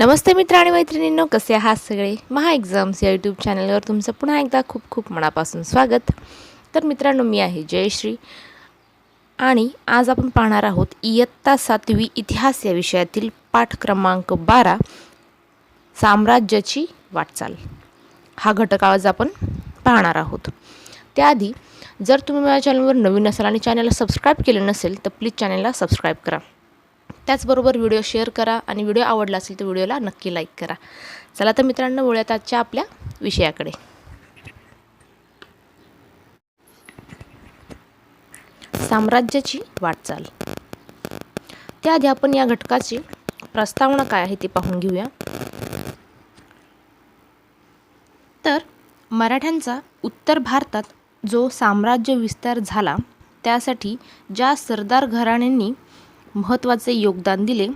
नमस्ते मित्र आणि मैत्रिणींनो, कसे आहात सगळे. महा एक्झाम्स या यूट्यूब चॅनलवर तुमचं पुन्हा एकदा खूप खूप मनापासून स्वागत. तर मित्रांनो, मी आहे जयश्री आणि आज आपण पाहणार आहोत इयत्ता 7वी इतिहास या विषयातील पाठ क्रमांक 12 साम्राज्याची वाटचाल हा घटक आज आपण पाहणार आहोत. त्याआधी जर तुम्ही माझ्या चॅनलवर नवीन असाल आणि चॅनलला सबस्क्राईब केलं नसेल तर प्लीज चॅनलला सबस्क्राईब करा. त्याचबरोबर व्हिडिओ शेअर करा आणि व्हिडिओ आवडला असेल तर व्हिडिओला नक्की लाईक करा. चला तर मित्रांनो, वळूयात आजच्या आपल्या विषयाकडे. साम्राज्याची वाटचाल. त्याआधी आपण या घटकाची प्रस्तावना काय आहे ते पाहून घेऊया. तर मराठ्यांचा उत्तर भारतात जो साम्राज्य विस्तार झाला त्यासाठी ज्या सरदार घराण्यांनी महत्त्वाचे योगदान दिले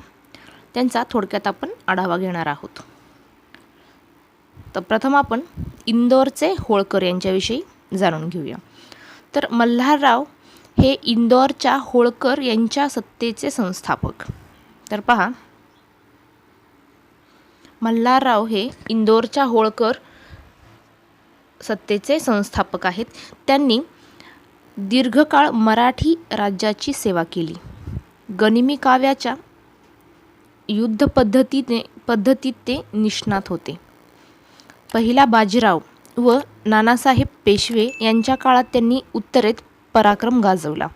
त्यांचा थोडक्यात आपण आढावा घेणार आहोत. तर प्रथम आपण इंदोरचे होळकर यांच्याविषयी जाणून घेऊया. तर मल्हारराव हे इंदोरच्या होळकर यांच्या सत्तेचे संस्थापक. तर पहा, मल्हारराव हे इंदोरच्या होळकर सत्तेचे संस्थापक आहेत. त्यांनी दीर्घकाळ मराठी राज्याची सेवा केली. गनिमी काव्याच्या युद्ध पद्धतीत ते निष्णात होते. पहिला बाजीराव व नानासाहेब पेशवे यांच्या काळात त्यांनी उत्तरेत पराक्रम गाजवला.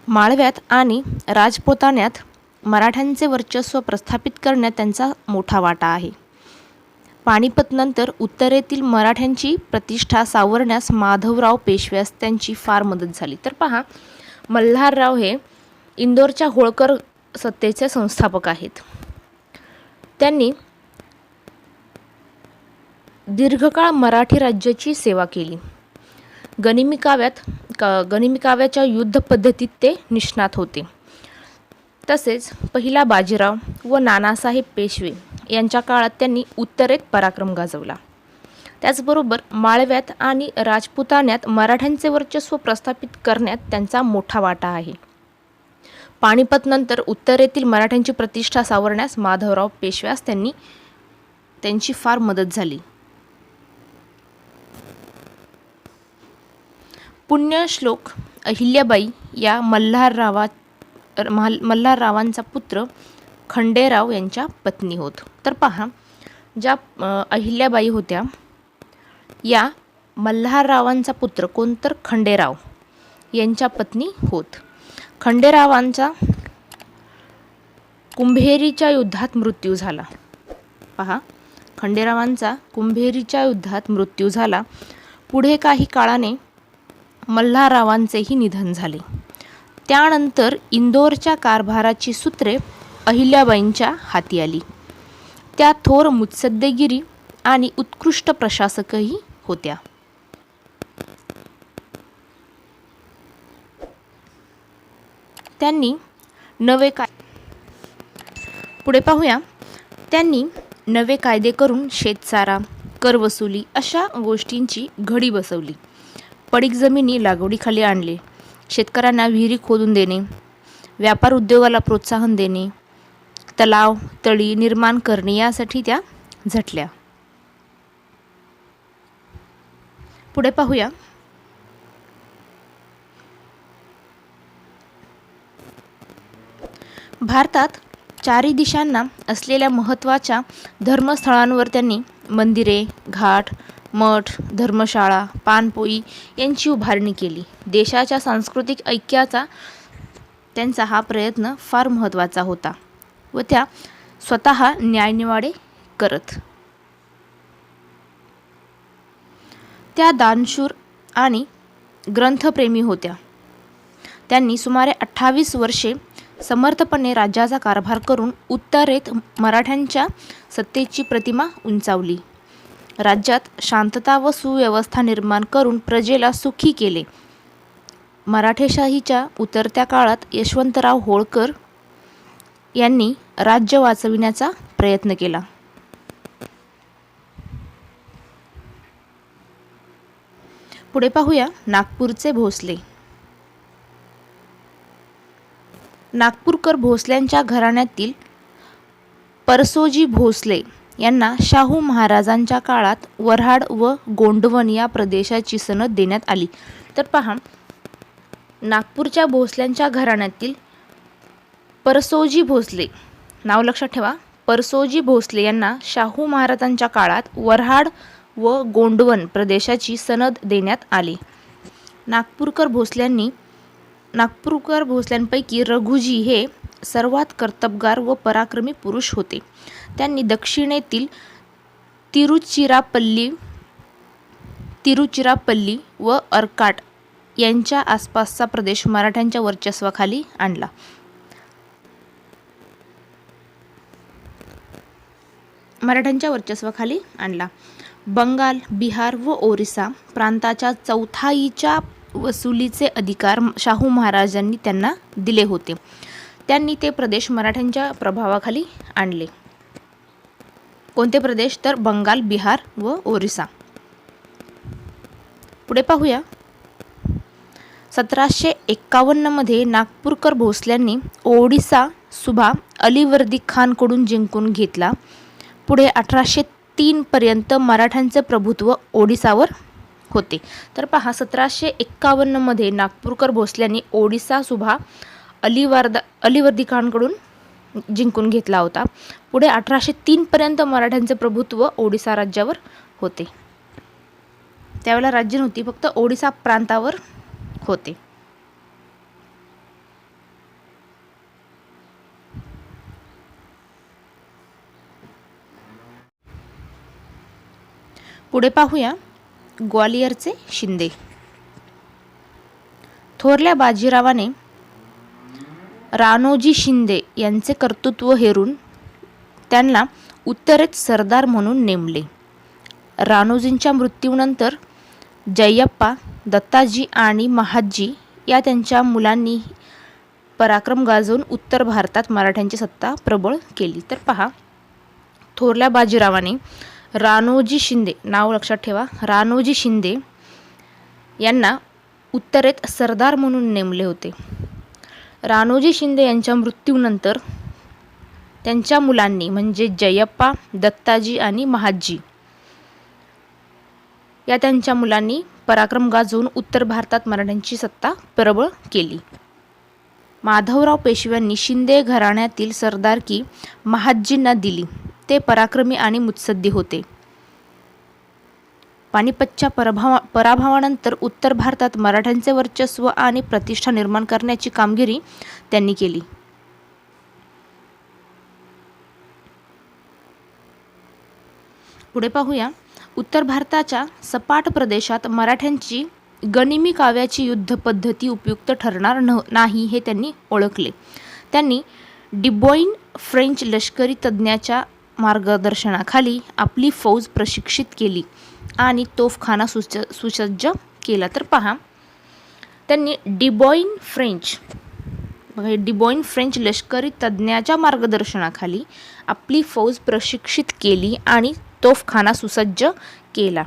माळव्यात आणि राजपुतान्यात मराठ्यांचे वर्चस्व प्रस्थापित करण्यात त्यांचा मोठा वाटा आहे. पानिपतनंतर उत्तरेतील मराठ्यांची प्रतिष्ठा सावरण्यास माधवराव पेशव्यास त्यांची फार मदत झाली. तर पहा, मल्हारराव हे इंदोरच्या होळकर सत्तेचे संस्थापक आहेत. त्यांनी दीर्घकाळ मराठी राज्याची सेवा केली. गनिमी काव्याच्या युद्ध पद्धतीत ते निष्णात होते. तसेच पहिला बाजीराव व नानासाहेब पेशवे यांच्या काळात त्यांनी उत्तरेत पराक्रम गाजवला. त्याचबरोबर माळव्यात आणि राजपुतान्यात मराठ्यांचे वर्चस्व प्रस्थापित करण्यात त्यांचा मोठा वाटा आहे. पानिपतनंतर उत्तरेतील मराठ्यांची प्रतिष्ठा सावरण्यास माधवराव पेशव्यास त्यांची फार मदत झाली. पुण्यश्लोक अहिल्याबाई या मल्हाररावांचा पुत्र खंडेराव यांच्या पत्नी होत. तर पहा, ज्या अहिल्याबाई होत्या या मल्हाररावांचा पुत्र कोण, तर खंडेराव यांच्या पत्नी होत. खंडेरावांचा कुंभेरीच्या युद्धात मृत्यू झाला. पहा, खंडेरावांचा कुंभेरीच्या युद्धात मृत्यू झाला. पुढे काही काळाने मल्हाररावांचेही निधन झाले. त्यानंतर इंदोरच्या कारभाराची सूत्रे अहिल्याबाईंच्या हाती आली. त्या थोर मुत्सद्देगिरी आणि उत्कृष्ट प्रशासकही होत्या. त्यांनी नवे कायदे करून शेतसारा, करवसुली अशा गोष्टींची घडी बसवली. पडीक जमिनी लागवडीखाली आणले. शेतकऱ्यांना विहिरी खोदून देणे, व्यापार उद्योगाला प्रोत्साहन देणे, तलाव तळी निर्माण करणे यासाठी त्या झटल्या. पुढे पाहूया. भारतात चारी दिशांना असलेल्या महत्त्वाच्या धर्मस्थळांवर त्यांनी मंदिरे, घाट, मठ, धर्मशाळा, पानपोई यांची उभारणी केली. देशाच्या सांस्कृतिक ऐक्याचा त्यांचा हा प्रयत्न फार महत्त्वाचा होता व त्या स्वतः न्यायनिवाडे करत. त्या दानशूर आणि ग्रंथप्रेमी होत्या. त्यांनी सुमारे 28 वर्षे समर्थपणे राज्याचा कारभार करून उत्तरेत मराठ्यांच्या सत्तेची प्रतिमा उंचावली. राज्यात शांतता व सुव्यवस्था निर्माण करून प्रजेला सुखी केले. मराठेशाहीच्या उतरत्या काळात यशवंतराव होळकर यांनी राज्य वाचविण्याचा प्रयत्न केला. पुढे पाहूया नागपूरचे भोसले. नागपूरकर भोसल्यांच्या घराण्यातील परसोजी भोसले यांना शाहू महाराजांच्या काळात वऱ्हाड व गोंडवन या प्रदेशाची सनद देण्यात आली. तर पहा, नागपूरच्या भोसल्यांच्या घराण्यातील परसोजी भोसले, नाव लक्षात ठेवा, परसोजी भोसले यांना शाहू महाराजांच्या काळात वऱ्हाड व गोंडवन प्रदेशाची सनद देण्यात आली. नागपूरकर भोसल्यांपैकी रघुजी हे सर्वात कर्तबगार व पराक्रमी पुरुष होते. त्यांनी दक्षिणेतील तिरुचिरापल्ली व अर्काट यांच्या आसपासचा प्रदेश मराठ्यांच्या वर्चस्वाखाली आणला. बंगाल, बिहार व ओरिसा प्रांताच्या चौथाईच्या वसुलीचे अधिकार शाहू महाराजांनी त्यांना दिले होते. त्यांनी ते प्रदेश मराठ्यांच्या प्रभावाखाली आणले. कोणते प्रदेश? तर बंगाल, बिहार व ओरिसा. पुढे पाहूया. 1751 मध्ये नागपूरकर भोसल्यांनी ओडिसा सुभा अलिवर्दी खानकडून जिंकून घेतला. पुढे 1803 पर्यंत मराठ्यांचे प्रभुत्व ओडिसावर होते. तर पहा, 1751 मध्ये नागपूरकर भोसल्यांनी ओडिसा सुभा अलिवर्दी खानकडून जिंकून घेतला होता. पुढे 1803 पर्यंत मराठ्यांचे प्रभुत्व ओडिसा राज्यावर होते. त्यावेळेला राज्य नव्हती, फक्त ओडिसा प्रांतावर होते. पुढे पाहूया. ग्वालियरचे शिंदे. थोरल्या बाजीरावाने राणोजी शिंदे यांचे कर्तृत्व हेरून त्यांना उत्तरेत सरदार म्हणून नेमले. राणोजींच्या मृत्यूनंतर जयप्पा, दत्ताजी आणि महादजी या त्यांच्या मुलांनी पराक्रम गाजवून उत्तर भारतात मराठ्यांची सत्ता प्रबळ केली. तर पहा, थोरल्या बाजीरावाने राणोजी शिंदे, नाव लक्षात ठेवा, राणोजी शिंदे यांना उत्तरेत सरदार म्हणून नेमले होते. राणोजी शिंदे यांच्या मृत्यूनंतर त्यांच्या मुलांनी म्हणजे जयप्पा, दत्ताजी आणि महादजी या त्यांच्या मुलांनी पराक्रम गाजवून उत्तर भारतात मराठ्यांची सत्ता प्रबळ केली. माधवराव पेशव्यांनी शिंदे घराण्यातील सरदारकी महादजींना दिली. ते पराक्रमी आणि मुत्सद्दी होते. पानिपतच्या पराभवानंतर उत्तर भारतात मराठ्यांचे वर्चस्व आणि प्रतिष्ठा निर्माण करण्याची कामगिरी त्यांनी केली. पुढे पाहूया. उत्तर भारताच्या सपाट प्रदेशात मराठ्यांची गनिमी काव्याची युद्ध पद्धती उपयुक्त ठरणार नाही हे त्यांनी ओळखले. त्यांनी डिबॉइन फ्रेंच लष्करी तज्ज्ञाच्या मार्गदर्शनाखाली आपली फौज प्रशिक्षित केली आणि तोफखाना सुसज्ज केला. तर पहा, त्यांनी डिबॉइन फ्रेंच लष्करी तज्ज्ञाच्या मार्गदर्शनाखाली आपली फौज प्रशिक्षित केली आणि तोफखाना सुसज्ज केला.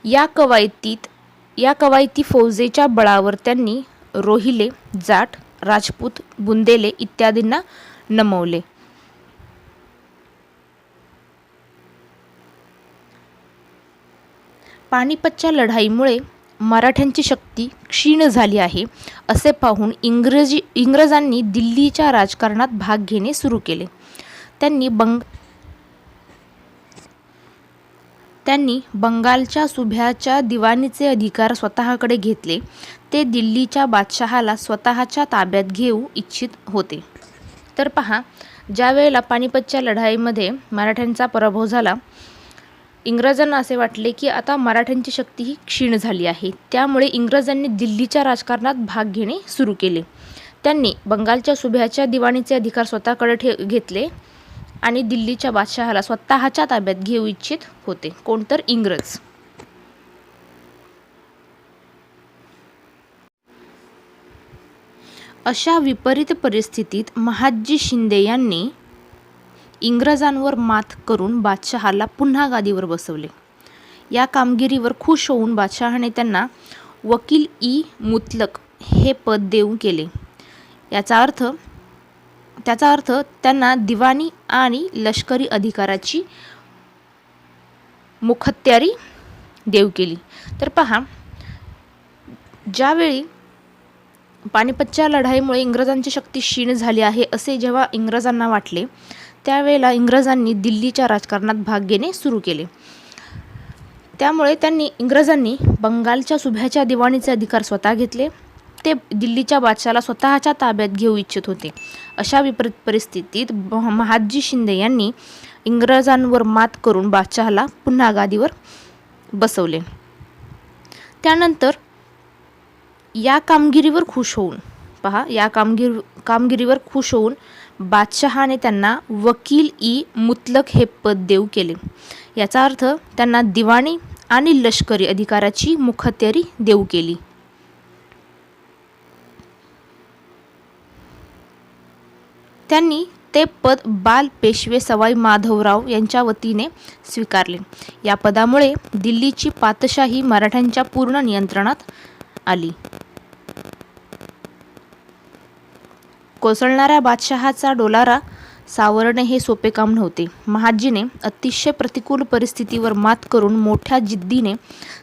या कवायती फौजेच्या बळावर त्यांनी रोहिले, जाट, राजपूत, बुंदेले इत्यादींना नमवले. पानिपतच्या लढाईमुळे मराठ्यांची शक्ती क्षीण झाली आहे असे पाहून इंग्रजांनी दिल्लीच्या राजकारणात भाग घेणे सुरू केले. त्यांनी बंगालच्या सुभ्याच्या दिवाणीचे अधिकार स्वतःकडे घेतले. ते दिल्लीच्या बादशहाला स्वतःच्या ताब्यात घेऊ इच्छित होते. तर पहा, ज्या वेळेला पानिपतच्या लढाईमध्ये मराठ्यांचा पराभव झाला, इंग्रजांना असे वाटले की आता मराठ्यांची शक्ती ही क्षीण झाली आहे. त्यामुळे इंग्रजांनी दिल्लीच्या राजकारणात भाग घेणे सुरू केले. त्यांनी बंगालच्या सुभ्याच्या दिवाणीचे अधिकार स्वतःकडे घेतले आणि दिल्लीच्या बादशहाला स्वतःच्या ताब्यात घेऊ इच्छित होते. कोणतर इंग्रज. अशा विपरीत परिस्थितीत महादजी शिंदे यांनी इंग्रजांवर मात करून बादशहाला पुन्हा गादीवर बसवले. या कामगिरीवर खुश होऊन बादशहाने त्यांना वकील-ई-मुतलक हे पद देऊ केले. याचा अर्थ त्याचा अर्थ त्यांना दिवाणी आणि लष्करी अधिकाराची मुखत्यारी देऊ केली. तर पहा, ज्यावेळी पानिपतच्या लढाईमुळे इंग्रजांची शक्ती क्षीण झाली आहे असे जेव्हा इंग्रजांना वाटले, त्यावेळेला इंग्रजांनी दिल्लीच्या राजकारणात भाग घेणे सुरू केले. त्यामुळे इंग्रजांनी बंगालच्या सुभ्याच्या दिवाणीचे अधिकार स्वतः घेतले. ते दिल्लीच्या बादशाला स्वतःच्या ताब्यात घेऊ इच्छित होते. अशा विपरीत परिस्थितीत महादजी शिंदे यांनी इंग्रजांवर मात करून बादशहाला पुन्हा गादीवर बसवले. त्यानंतर या कामगिरीवर खुश होऊन बादशहाने त्यांना वकील-ई-मुतलक हे पद देऊ केले. याचा अर्थ त्यांना दिवाणी आणि लष्करी अधिकाराची मुखत्यारी देऊ केली. त्यांनी ते पद बाल पेशवे सवाई माधवराव यांच्या वतीने स्वीकारले. या पदामुळे दिल्लीची पातशाही मराठ्यांच्या पूर्ण नियंत्रणात आली. कोसळणाऱ्या बादशहाचा डोलारा सावरणे हे सोपे काम नव्हते. महादजीने अतिशय प्रतिकूल परिस्थितीवर मात करून मोठ्या जिद्दीने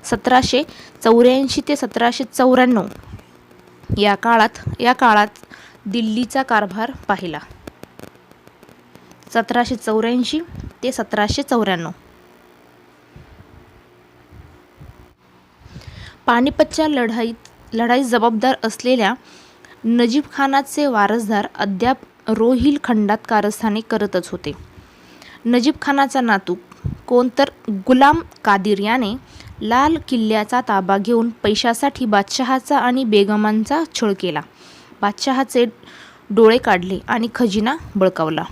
1784 ते 1794 या काळात दिल्लीचा कारभार पाहिला. 1784 ते 1794 पानिपतच्या लढाईत जबाबदार असलेल्या नजीब खानाचे वारसदार अद्याप रोहिलखंडात कारस्थाने करतच होते. नजीब खानाचा नातू कोणतर गुलाम कादिर याने लाल किल्ल्याचा ताबा घेऊन पैशासाठी बादशहाचा आणि बेगमांचा छळ केला. बादशहाचे डोळे काढले आणि खजिना बळकावला.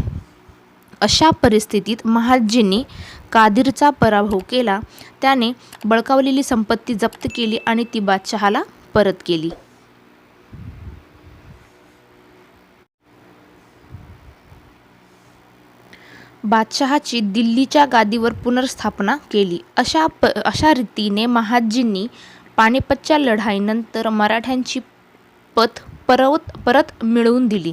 अशा परिस्थितीत महादजींनी कादिरचा पराभव केला. त्याने बळकावलेली संपत्ती जप्त केली आणि ती बादशहाला परत केली. बादशहाची दिल्लीच्या गादीवर पुनर्स्थापना केली. अशा रीतीने महादजींनी पानिपतच्या लढाईनंतर मराठ्यांची पत परत मिळवून दिली.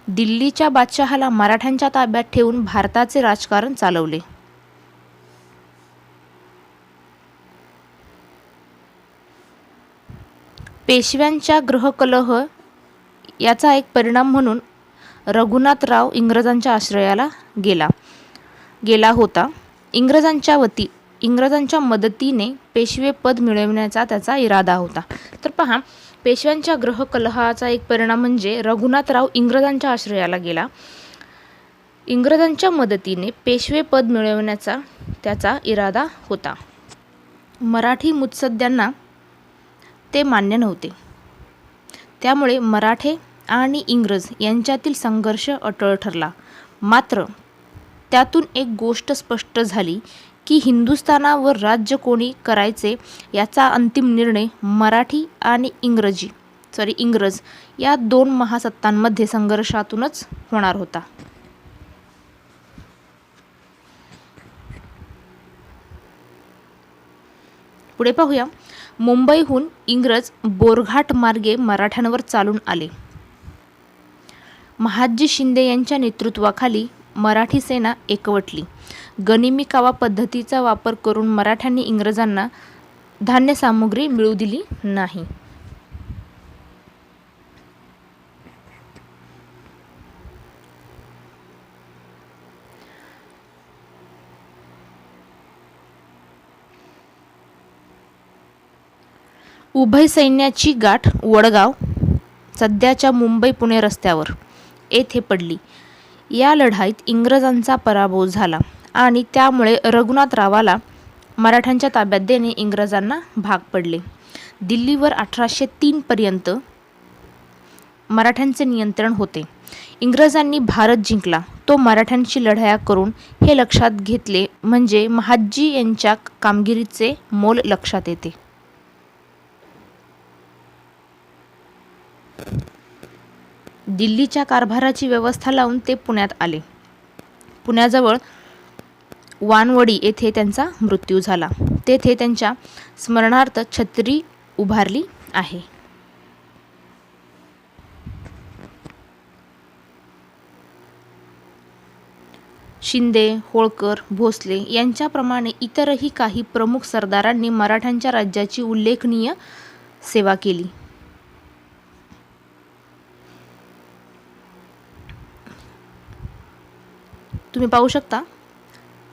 दिल्लीच्या बादशहाला मराठ्यांच्या ताब्यात ठेवून भारताचे राजकारण चालवले. पेशव्यांच्या गृहकलह याचा एक परिणाम म्हणून रघुनाथराव इंग्रजांच्या आश्रयाला गेला होता. इंग्रजांच्या मदतीने पेशवे पद मिळवण्याचा त्याचा इरादा होता. तर पहा, पेशव्यांच्या गृहकलहाचा एक परिणाम म्हणजे रघुनाथराव इंग्रजांच्या आश्रयाला गेला. इंग्रजांच्या मदतीने पेशवे पद मिळवण्याचा त्याचा इरादा होता. मराठी मुत्सद्यांना ते मान्य नव्हते. त्यामुळे मराठे आणि इंग्रज यांच्यातील संघर्ष अटळ ठरला. मात्र त्यातून एक गोष्ट स्पष्ट झाली की हिंदुस्थानावर राज्य कोणी करायचे याचा अंतिम निर्णय मराठी आणि इंग्रज या दोन महासत्तांमध्ये संघर्षातूनच होणार होता. पुढे पाहूया. मुंबईहून इंग्रज बोरघाट मार्गे मराठ्यांवर चालून आले. महादजी शिंदे यांच्या नेतृत्वाखाली मराठी सेना एकवटली. गनिमी कावा पद्धतीचा वापर करून मराठ्यांनी इंग्रजांना धान्य सामुग्री मिळू दिली नाही. उभय सैन्याची गाठ वडगाव, सध्याच्या मुंबई-पुणे रस्त्यावर येथे पडली. या लढाईत इंग्रजांचा पराभव झाला आणि त्यामुळे रघुनाथरावाला मराठ्यांच्या ताब्यात देणे इंग्रजांना भाग पडले. दिल्लीवर 1803 पर्यंत मराठ्यांचे नियंत्रण होते. इंग्रजांनी भारत जिंकला तो मराठ्यांशी लढाया करून हे लक्षात घेतले म्हणजे महादजी यांच्या कामगिरीचे मोल लक्षात येते. दिल्लीच्या कारभाराची व्यवस्था लावून ते पुण्यात आले. पुण्याजवळ वानवडी येथे त्यांचा मृत्यू झाला. तेथे त्यांच्या स्मरणार्थ छत्री उभारली आहे. शिंदे, होळकर, भोसले यांच्याप्रमाणे इतरही काही प्रमुख सरदारांनी मराठ्यांच्या राज्याची उल्लेखनीय सेवा केली. तुम्ही पाहू शकता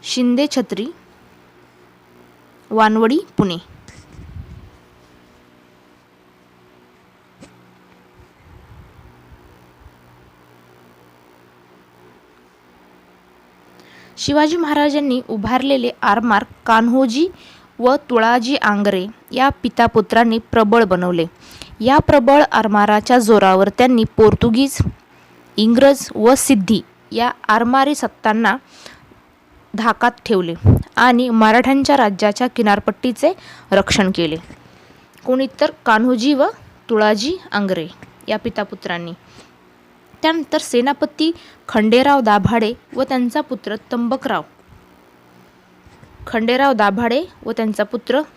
शिंदे छत्री, वानवडी, पुणे. शिवाजी महाराजांनी उभारलेले आरमार कान्होजी व तुळाजी आंग्रे या पितापुत्रांनी प्रबळ बनवले. या प्रबळ आरमाराच्या जोरावर त्यांनी पोर्तुगीज, इंग्रज व सिद्धी या आरमारी सत्तांना धाकात ठेवले आणि मराठ्यांच्या राज्याच्या किनारपट्टीचे रक्षण केले. कोणी तर कान्होजी व तुळाजी आंग्रे या पितापुत्रांनी. त्यानंतर सेनापती खंडेराव दाभाडे व त्यांचा पुत्र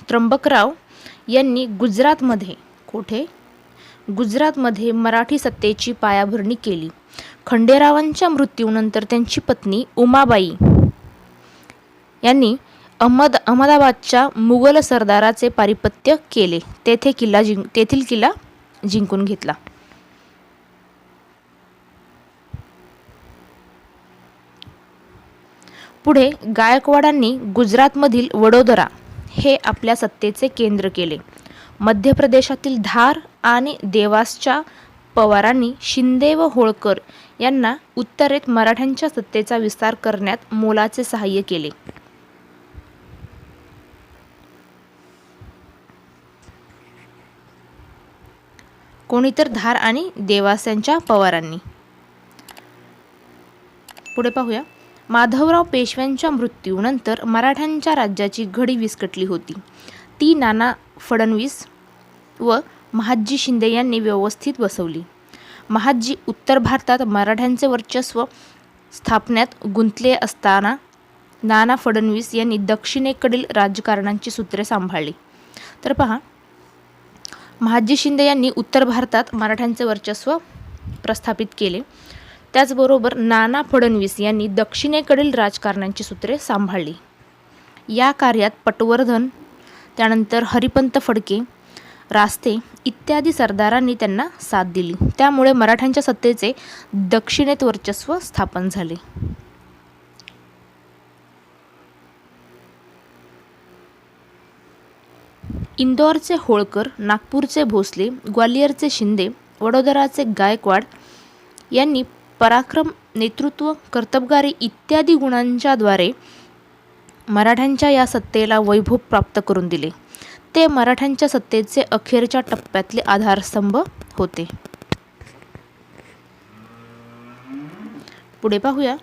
त्र्यंबकराव यांनी गुजरातमध्ये मराठी सत्तेची पायाभरणी केली. खंडेरावांच्या मृत्यूनंतर त्यांची पत्नी उमाबाई यांनी अहमदाबादच्या मुघल सरदाराचे पारिपत्य केले. तेथील किल्ला जिंकून घेतला. पुढे गायकवाडांनी गुजरातमधील वडोदरा हे आपल्या सत्तेचे केंद्र केले. मध्य प्रदेशातील धार आणि देवासच्या पवारांनी शिंदे व होळकर यांना उत्तरेत मराठ्यांच्या सत्तेचा विस्तार करण्यात मोलाचे सहाय्य केले. कोणीतर धार आणि देवासांच्या पवारांनी. पुढे पाहूया. माधवराव पेशव्यांच्या मृत्यूनंतर मराठ्यांच्या राज्याची घडी विस्कटली होती. ती नाना फडणवीस व महादजी शिंदे यांनी व्यवस्थित बसवली. महादजी उत्तर भारतात मराठ्यांचे वर्चस्व स्थापण्यात गुंतले असताना नाना फडणवीस यांनी दक्षिणेकडील राजकारणाची सूत्रे सांभाळली. तर पहा, महादजी शिंदे यांनी उत्तर भारतात मराठ्यांचे वर्चस्व प्रस्थापित केले. त्याचबरोबर नाना फडणवीस यांनी दक्षिणेकडील राजकारणाची सूत्रे सांभाळली. या कार्यात पटवर्धन, त्यानंतर हरिपंत फडके, रास्ते इत्यादी सरदारांनी त्यांना साथ दिली. त्यामुळे मराठ्यांच्या सत्तेचे दक्षिणेत वर्चस्व स्थापन झाले. इंदोरचे होळकर, नागपूरचे भोसले, ग्वालियरचे शिंदे, वडोदराचे गायकवाड यांनी पराक्रम, नेतृत्व, कर्तबगारी इत्यादी गुणांच्या द्वारे मराठ्यांच्या या सत्तेला वैभव प्राप्त करून दिले. ते मराठ्यांच्या सत्तेचे अखेरच्या टप्प्यातले आधारस्तंभ होते. पुढे पाहूया.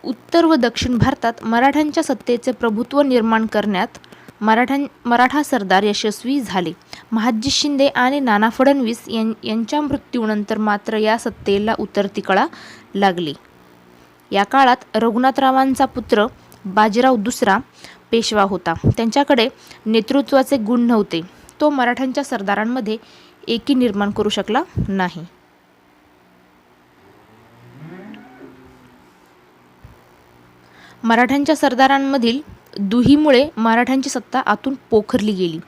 उत्तर व दक्षिण भारतात मराठ्यांच्या सत्तेचे प्रभुत्व निर्माण करण्यात मराठा सरदार यशस्वी झाले. महादजी शिंदे आणि नाना फडणवीस यांच्या मृत्यूनंतर मात्र या सत्तेला उतरती कळा लागली. या काळात रघुनाथरावांचा पुत्र बाजीराव दुसरा पेशवा होता. त्यांच्याकडे नेतृत्वाचे गुण नव्हते. तो मराठ्यांच्या सरदारांमध्ये एकी निर्माण करू शकला नाही. मराठ्यांच्या सरदारांमधील दुहीमुळे मराठ्यांची सत्ता आतून पोखरली गेली.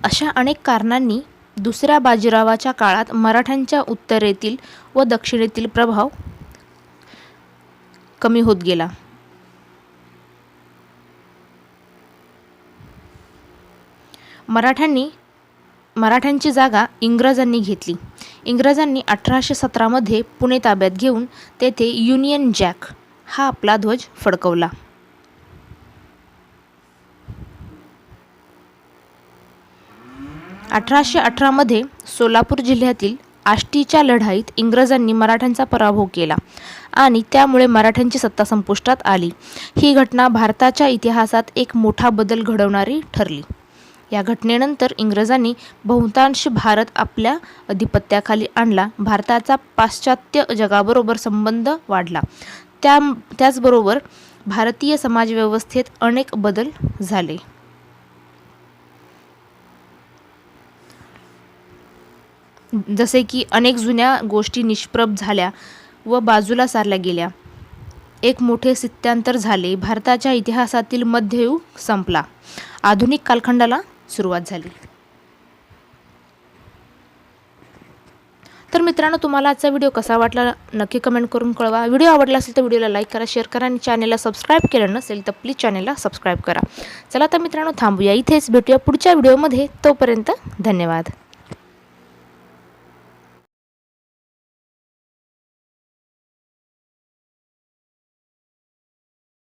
अशा अनेक कारणांनी दुसऱ्या बाजीरावाच्या काळात मराठ्यांच्या उत्तरेतील व दक्षिणेतील प्रभाव कमी होत गेला. मराठ्यांची जागा इंग्रजांनी घेतली. इंग्रजांनी 1817 मध्ये पुणे ताब्यात घेऊन तेथे युनियन जॅक हा आपला ध्वज फडकवला. 1818 मध्ये सोलापूर जिल्ह्यातील आष्टीच्या लढाईत इंग्रजांनी मराठ्यांचा पराभव केला आणि त्यामुळे मराठ्यांची सत्ता संपुष्टात आली. ही घटना भारताच्या इतिहासात एक मोठा बदल घडवणारी ठरली. या घटनेनंतर इंग्रजांनी बहुतांश भारत आपल्या अधिपत्याखाली आणला. भारताचा पाश्चात्य जगाबरोबर संबंध वाढला. त्याचबरोबर भारतीय समाजव्यवस्थेत अनेक बदल झाले. जसे की अनेक जुन्या गोष्टी निष्प्रभ झाल्या. व बाजूला सारल्या गेल्या. एक मोठे स्थित्यांतर झाले. भारताच्या इतिहासातील मध्ययुग संपला. आधुनिक कालखंडाला सुरुवात झाली. तर मित्रांनो, तुम्हाला आजचा व्हिडिओ कसा वाटला नक्की कमेंट करून कळवा. व्हिडिओ आवडला असेल तर व्हिडिओला लाईक करा, शेअर करा आणि चॅनलला सबस्क्राईब केलं नसेल तर प्लीज चॅनलला सबस्क्राईब करा. चला तर मित्रांनो, थांबूया इथेच. भेटूया पुढच्या व्हिडिओमध्ये. तोपर्यंत धन्यवाद.